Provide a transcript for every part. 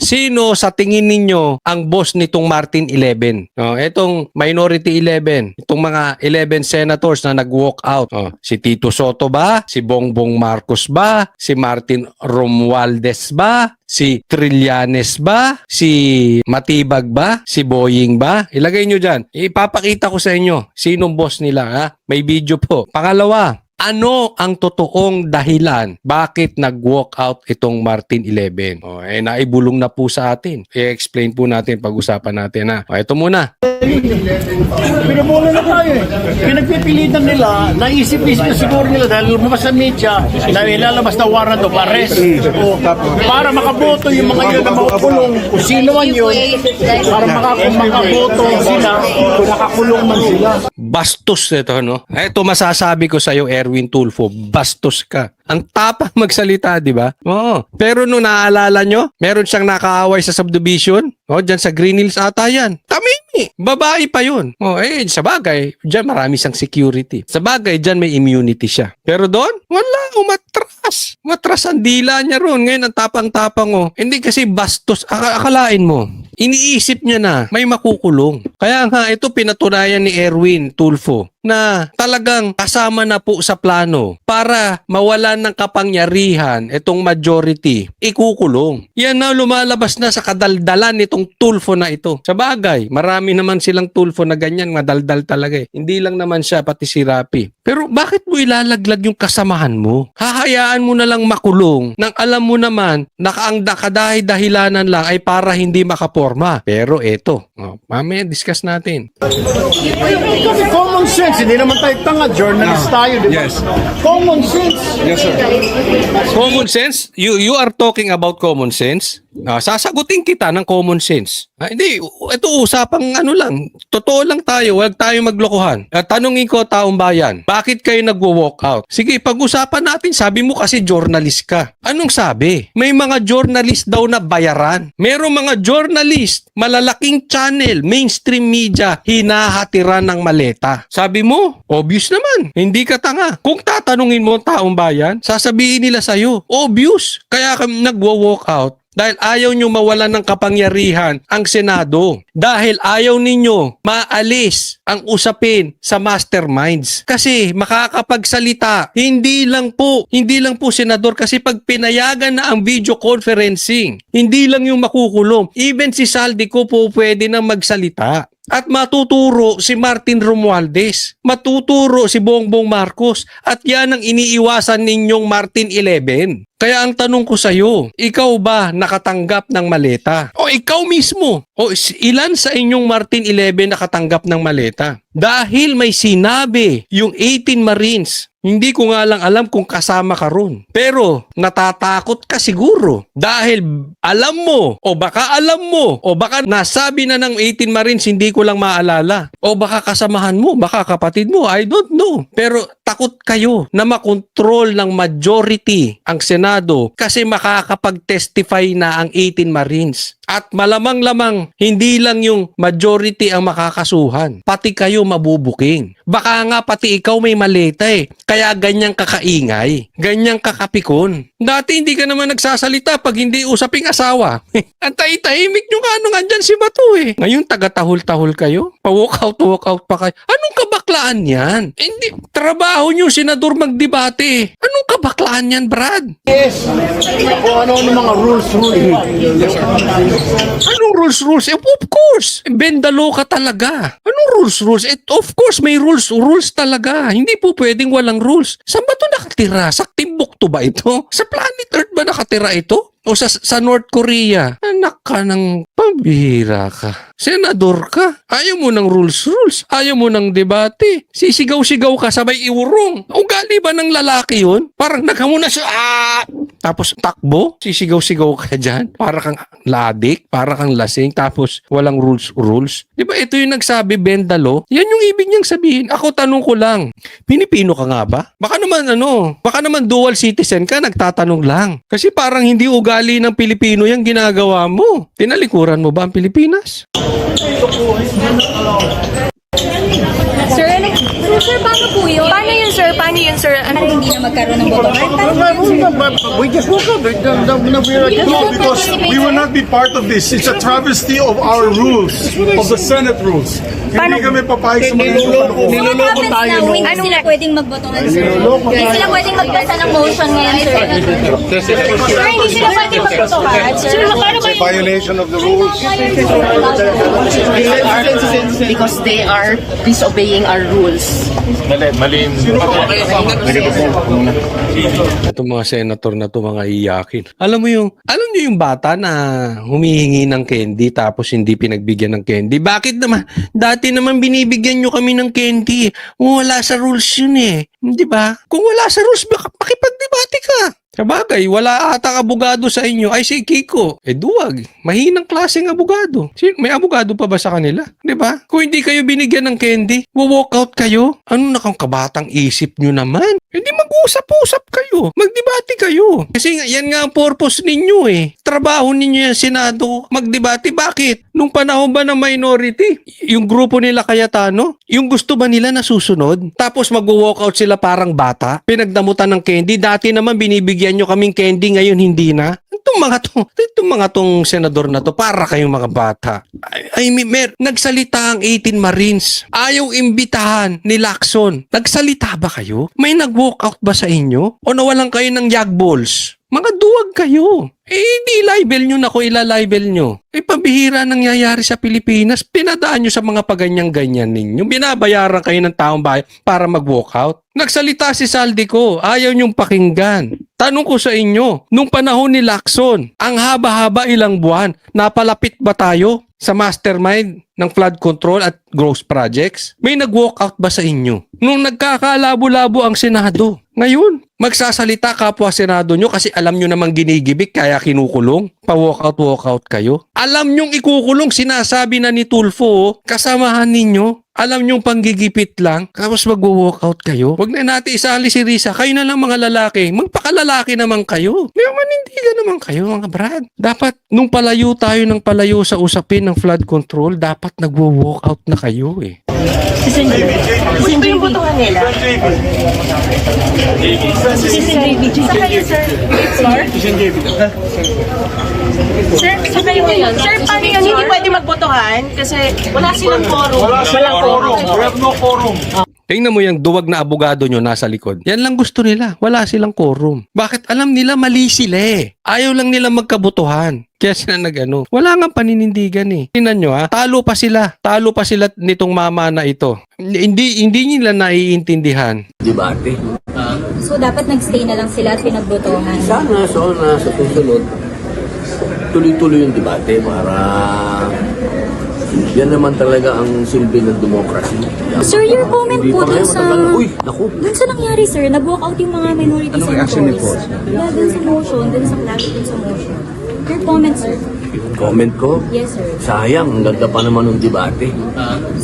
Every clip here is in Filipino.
Sino sa tingin ninyo ang boss nitong Martin 11? Itong Minority 11, itong mga 11 senators na nag-walk out. Si Tito Soto ba? Si Bongbong Marcos ba? Si Martin Romualdez ba? Si Trillanes ba? Si Matibag ba? Si Boying ba? Ilagay nyo dyan. Ipapakita ko sa inyo sinong boss nila. Ha? May video po. Pangalawa, ano ang totoong dahilan bakit nag-walk out itong Martin 11? Naibulong na po sa atin. I-explain po natin, pag-usapan natin. Ito muna. Pinamula na tayo eh. Pinagpipilitan nila, naisip-isip na siguro nila dahil lumabas sa media na ilalabas na warrant of arrest. Para makaboto yung mga yun na makukulong, kung sino man yun, para makaboto sila, kung nakakulong man sila. Bastos ito, no? Ito masasabi ko sa iyo, Erwin Tulfo, bastos ka. Ang tapang magsalita, di ba? Oo. Pero nung naaalala nyo, meron siyang nakaaway sa subdivision. Dyan sa Green Hills ata yan. Tamimi. Babae pa yun. Sa bagay, dyan marami siyang security. Sa bagay, dyan may immunity siya. Pero doon, wala, umatras. Matras ang dila niya ron. Ngayon, ang tapang-tapang. Hindi kasi bastos. Akalain mo. Iniisip niya na may makukulong. Kaya nga, ito pinatunayan ni Erwin Tulfo na talagang kasama na po sa plano para mawalan ng kapangyarihan itong majority, ikukulong. Yan na lumalabas na sa kadaldalan nitong Tulfo na ito. Sa bagay, marami naman silang Tulfo na ganyan, madaldal talaga eh. Hindi lang naman siya, pati si Rapi. Pero bakit mo ilalaglag yung kasamahan mo? Hahayaan mo na lang makulong nang alam mo naman na ang kadahi-dahilanan lang ay para hindi makaporma. Pero eto, mamaya discuss natin. Common sense, hindi naman tayo tanga, journalist tayo, di ba? Yes. Common sense. Yes, sir. Common sense? You are talking about common sense? Sasagutin kita ng common sense. Hindi, ito usapang lang. Totoo lang tayo, huwag tayo maglokohan. Tanungin ko taong bayan, bakit kayo nagwo-walk out? Sige, pag-usapan natin, sabi mo kasi journalist ka. Anong sabi? May mga journalist daw na bayaran. Merong mga journalist, malalaking channel, mainstream media, hinahatiran ng maleta. Sabi mo, obvious naman. Hindi ka tanga. Kung tatanungin mo taong bayan, sasabihin nila sa'yo, obvious. Kaya kami nagwo-walk out. Dahil ayaw nyo mawalan ng kapangyarihan ang Senado. Dahil ayaw ninyo maalis ang usapin sa masterminds. Kasi makakapagsalita, hindi lang po senador, kasi pag pinayagan na ang video conferencing, hindi lang yung makukulong. Even si Saldico po pwede na magsalita. At matuturo si Martin Romualdez, matuturo si Bongbong Marcos, at yan ang iniiwasan ninyong Martin 11. Kaya ang tanong ko sa iyo, ikaw ba nakatanggap ng maleta? O ikaw mismo? O ilan sa inyong Martin 11 nakatanggap ng maleta? Dahil may sinabi yung 18 Marines, hindi ko nga lang alam kung kasama ka ron. Pero natatakot ka siguro dahil alam mo o baka nasabi na ng 18 Marines, hindi ko lang maalala. O baka kasamahan mo, baka kapatid mo, I don't know. Pero takot kayo na makontrol ng majority ang Senado kasi makakapag-testify na ang 18 Marines. At malamang-lamang, hindi lang yung majority ang makakasuhan. Pati kayo mabubuking. Baka nga pati ikaw may maleta eh. Kaya ganyang kakaingay. Ganyang kakapikon. Dati hindi ka naman nagsasalita pag hindi usaping asawa. Antay-tahimik nyo nga nung andyan si Bato eh. Ngayon taga-tahol-tahol kayo? Pa-walk out pa kayo? Anong kabaklaan yan? Hindi, trabaho nyo senador magdebate. Anong kabaklaan yan, Brad? Yes. O ano mga rules. Anong rules? Of course. Bend the law ka talaga. Anong rules? Of course, may rules talaga. Hindi po pwedeng walang rules. Saan ba ito nakatira? Sa Timbuktu ba ito? Sa planet Earth ba nakatira ito? O sa North Korea? Anak ka ng pambihira ka. Senador ka. Ayaw mo ng rules. Ayaw mo ng debate. Sisigaw-sigaw ka sabay iurong. Ugali ba ng lalaki yun? Parang naghamuna siya. Tapos takbo. Sisigaw-sigaw ka dyan. Para kang ladik. Para kang lasing. Tapos walang rules. Di ba ito yung nagsabi, bend the law? Yan yung ibig niyang sabihin. Ako tanong ko lang. Pilipino ka nga ba? Baka naman dual citizen ka, nagtatanong lang. Kasi parang hindi ugali ng Pilipino yung ginagawa mo. Tinalikuran mo ba ang Pilipinas? Sir, Sir, paano po yun? Paano yun, sir? Paano yun, sir? Para hindi na magkaroon ng botohan? We just woke up. No, because we will not be part of this. It's a travesty of our rules, of the Senate rules. Hindi kami papayag sa mga Niloloko What happens tayo, now? no? Hindi sila pwedeng magbotohan, sir. Niloloko Hindi tayo. sila pwedeng magbasa ng motion ngayon, sir. Sir, hindi sila pwede magbotohan, sir. Paano ba yun? violation of the rules. Because they are disobeying our rules. Itong mga senator na to mga iyakin. Alam nyo yung bata na humihingi ng candy tapos hindi pinagbigyan ng candy? Bakit naman? Dati naman binibigyan nyo kami ng candy. Wala sa rules yun eh. Di ba? Kung wala sa rules, makipagdebate ka. Sabagay, wala atang abogado sa inyo. Ay, si Kiko. Duwag. Mahinang klaseng abogado. May abogado pa ba sa kanila? Di ba? Kung hindi kayo binigyan ng candy, walk out kayo. Ano na kang kabatang isip nyo naman? Hindi mag-usap-usap kayo. Magdebate kayo. Kasi yan nga ang purpose ninyo eh. Trabaho ninyo yung Senado. Magdebate. Bakit? Nung panahon ba ng minority, yung grupo nila Cayetano, yung gusto ba nila nasusunod? Tapos mag-walk out sila parang bata. Pinagdamutan ng candy. Dati naman binibigyan nyo kaming candy, ngayon hindi na. Itong mga tong senador na to, para kayong mga bata. Nagsalita ang 18 Marines. Ayaw imbitahan ni Lacson. Nagsalita ba kayo? May nag-walk out ba sa inyo? O nawalan kayo ng yag balls? Mga duwag kayo. Di libel nyo na kung ilalibel nyo. Pabihira nangyayari sa Pilipinas. Pinadaan nyo sa mga paganyan-ganyan ninyo. Binabayaran kayo ng taong bayan para mag-walk out. Nagsalita si Saldico, ayaw nyong pakinggan. Tanong ko sa inyo, nung panahon ni Lacson, ang haba-haba ilang buwan, napalapit ba tayo sa mastermind ng flood control at growth projects? May nag-walk out ba sa inyo? Nung nagkakalabo-labo ang Senado, ngayon, magsasalita kapwa Senado nyo kasi alam nyo namang ginigibik kaya kinukulong. Pa-walk out kayo. Alam nyong ikukulong, sinasabi na ni Tulfo, kasamahan ninyo. Alam nyong panggigipit lang, tapos mag-walk out kayo. Huwag na natin isali si Risa. Kayo na lang mga lalaki. Magpakalalaki naman kayo. May manindigan naman kayo mga brad. Dapat nung palayo tayo ng palayo sa usapin ng flood control, dapat nag-walk out na kayo eh. Sino yung botohan nila? Sa kayo, sir? Sir? Sir, sa kayo ngayon? Sir, paano yun? Hindi pwede magbotohan kasi wala silang quorum. Walang quorum. We have no quorum. Tingnan mo yung duwag na abogado nyo nasa likod. Yan lang gusto nila. Wala silang quorum. Bakit? Alam nila mali sila eh. Ayaw lang nila magkabutuhan. Kaya sila nag-ano. Wala nga paninindigan eh. Tingnan nyo ha. Talo pa sila. Talo pa sila nitong mama na ito. Hindi nila naiintindihan. Debate. So, dapat nag-stay na lang sila at pinagbotohan. Sana sa susunod, tuloy-tuloy yung debate para yan naman talaga ang silbi ng democracy. Sir, your comment Hindi po pa dun ngayon sa... matagal. Uy, naku. Dun sa nangyari, sir, nag-walk out yung mga minority senators. Yeah, dun sa motion, dun sa flag, dun sa motion. Your comment, sir. Comment ko, Yes, sir. sayang, ang ganda pa naman ng debate.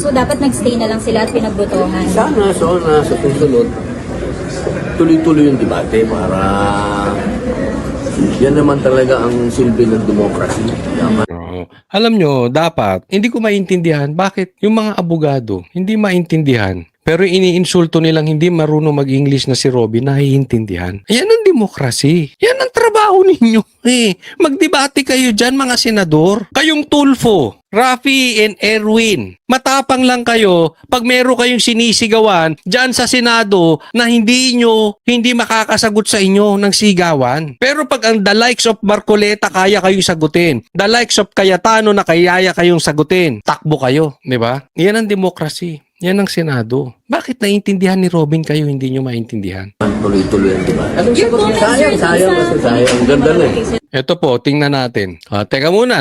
So, dapat nag-stay na lang sila at pinagbotohan. Sana sa susunod, tuloy-tuloy yung debate para yan naman talaga ang silbi ng democracy. Yaman. Oo. Alam nyo, dapat, hindi ko maintindihan bakit yung mga abogado hindi maintindihan. Pero iniinsulto nilang hindi marunong mag-English na si Robin, naiintindihan. Yan ang demokrasi. Yan ang trabaho ninyo. Magdebate kayo dyan mga senador. Kayong Tulfo, Rafi and Erwin. Matapang lang kayo pag meron kayong sinisigawan dyan sa Senado na hindi makakasagot sa inyo ng sigawan. Pero pag ang the likes of Barcoleta kaya kayong sagutin, the likes of Cayetano na kaya kayong sagutin, takbo kayo. Di ba? Yan ang demokrasi. Yan ang Senado. Bakit naiintindihan ni Robin kayo, hindi nyo maintindihan? Tuloy-tuloy ang debate. Anong Your sagot niya? comment, sir, Sayang kasi sayang. Ang ganda na eh. Ito po, tingnan natin. Teka muna,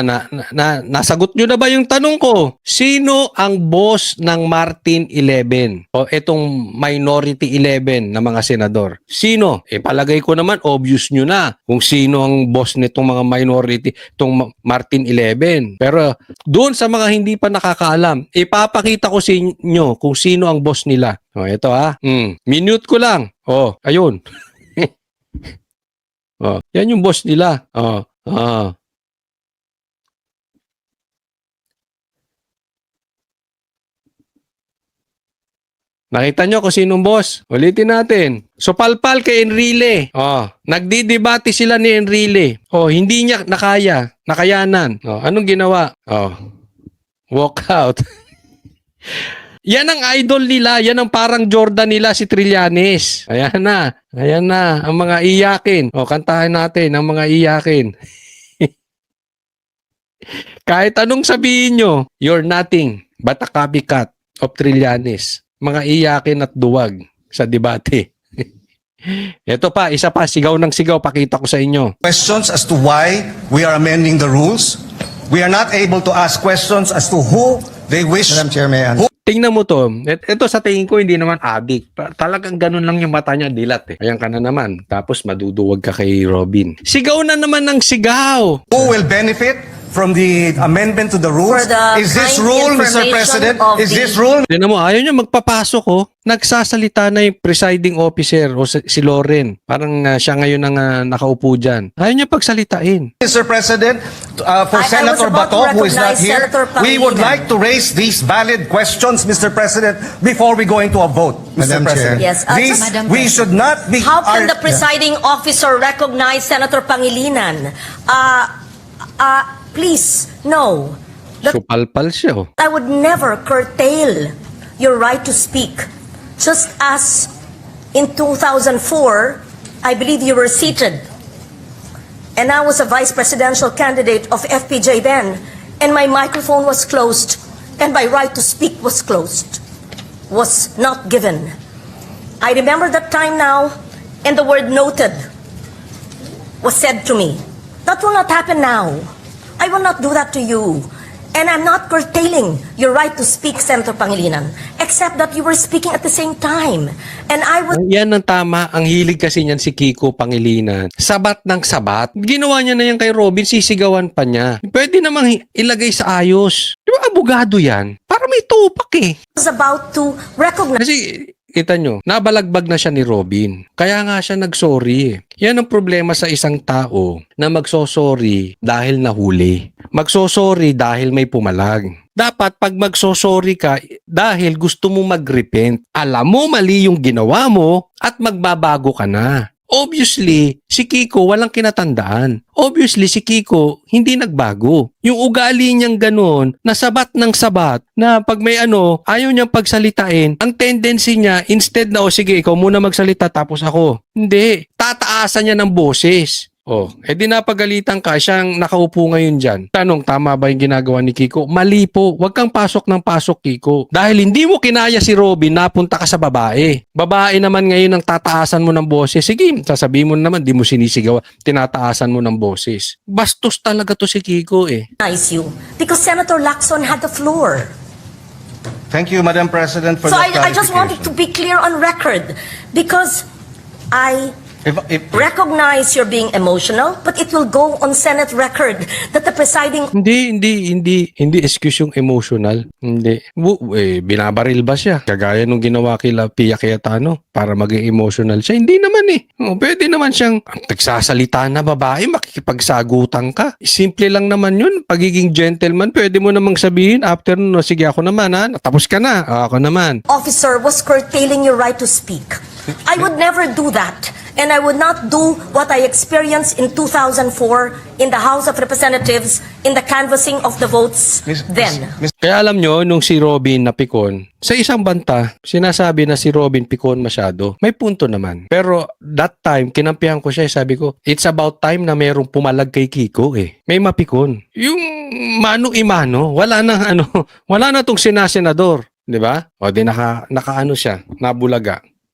nasagot nyo na ba yung tanong ko? Sino ang boss ng Martin 11? O itong minority 11 na mga senador? Sino? Palagay ko naman, obvious nyo na kung sino ang boss nitong mga minority, itong Martin 11. Pero doon sa mga hindi pa nakakaalam, ipapakita ko sa inyo kung sino ang boss nila. Ito ha. Minute ko lang. Ayun. Yan yung boss nila. Nakita nyo kung sinong boss? Ulitin natin. So palpal kay Enrile. Oh, nagdidebate sila ni Enrile. Oh, hindi niya nakayanan. Oh, anong ginawa? Oh, walk out. Yan ang idol nila, yan ang parang Jordan nila si Trillanes. Ayan na ang mga iyakin. O, kantahan natin ang mga iyakin. Kahit anong sabihin nyo, you're nothing but a copycat of Trillanes. Mga iyakin at duwag sa debate. Ito pa, isa pa, sigaw ng sigaw, pakita ko sa inyo. Questions as to why we are amending the rules. We are not able to ask questions as to who they wish. Madam Chair, may I Tingnan mo to. Ito sa tingin ko hindi naman addict. Talagang ganun lang yung mata niya, dilat eh. Ayan ka na naman. Tapos maduduwag ka kay Robin. Sigaw na naman ng sigaw. Who will benefit from the amendment to the rules? For the Is this kind rule, Mr. information President? of Is the- this rule? Tingnan mo, ayaw niya magpapasok oh. Nagsasalita na yung presiding officer o si Loren. Parang siya ngayon ang nakaupo dyan. Ayaw niya pagsalitain. Mr. President, for I was Senator about to Bato, who is not recognize here, Senator we would Pangilinan. like to raise these valid questions, Mr. President, before we go into a vote, Mr. President. Yes, These, Madam we should not be... How can our- the presiding officer recognize Senator Pangilinan? Please, no. Supalpal siya oh. I would never curtail your right to speak. Just as in 2004, I believe you were seated. And I was a vice presidential candidate of FPJ then, and my microphone was closed, and my right to speak was closed, was not given. I remember that time now, and the word noted was said to me. That will not happen now. I will not do that to you. And I'm not curtailing your right to speak, Senator Pangilinan, except that you were speaking at the same time. And I would... Yan ang tama. Ang hilig kasi niyan si Kiko Pangilinan. Sabat ng sabat. Ginawa niya na yan kay Robin, sisigawan pa niya. Pwede namang ilagay sa ayos. Di ba abogado yan? Para may tupak eh. was about to recognize Kasi, kita nyo, nabalagbag na siya ni Robin. Kaya nga siya nagsorry. Yan ang problema sa isang tao na magsosorry dahil nahuli. Magsosorry dahil may pumalag. Dapat pag magsosorry ka dahil gusto mo mag-repent, alam mo mali yung ginawa mo at magbabago ka na. Obviously, si Kiko walang kinatandaan. Obviously, si Kiko hindi nagbago. Yung ugali niyang ganun, na sabat ng sabat, na pag may ayaw niyang pagsalitain, ang tendency niya, instead na, sige, ikaw muna magsalita tapos ako. Hindi. Tataasan niya ng boses. Di napagalitan ka, siyang nakaupo ngayon dyan. Tanong, tama ba yung ginagawa ni Kiko? Mali po. Huwag kang pasok ng pasok, Kiko. Dahil hindi mo kinaya si Robin, napunta ka sa babae. Babae naman ngayon ang tataasan mo ng boses. Sige, sasabihin mo naman, di mo sinisigaw, tinataasan mo ng boses. Bastos talaga to si Kiko eh. you because Senator Lacson had the floor. Thank you, Madam President, for So that I just wanted to be clear on record because I If recognize you're being emotional, but it will go on Senate record that the presiding Hindi excuse yung emotional. Hindi. Binabaril ba siya? Kagaya nung ginawa kila Pia Cayetano para maging emotional siya. Hindi naman eh. Pwede naman siyang nagsasalita na babae, makikipagsagutan ka. Simple lang naman yun. Pagiging gentleman, pwede mo namang sabihin after sige ako naman ha, natapos ka na. Ako naman. officer was curtailing your right to speak. I would never do that. And I would not do what I experienced in 2004 in the House of Representatives in the canvassing of the votes then. Kaya alam nyo, nung si Robin napikon, sa isang banta, sinasabi na si Robin pikon masyado. May punto naman. Pero that time, kinampihan ko siya, sabi ko, it's about time na merong pumalag kay Kiko eh. May mapikon. Yung mano-imano, wala na tong sinasenador. Di ba? O di nakaano siya, nabulaga.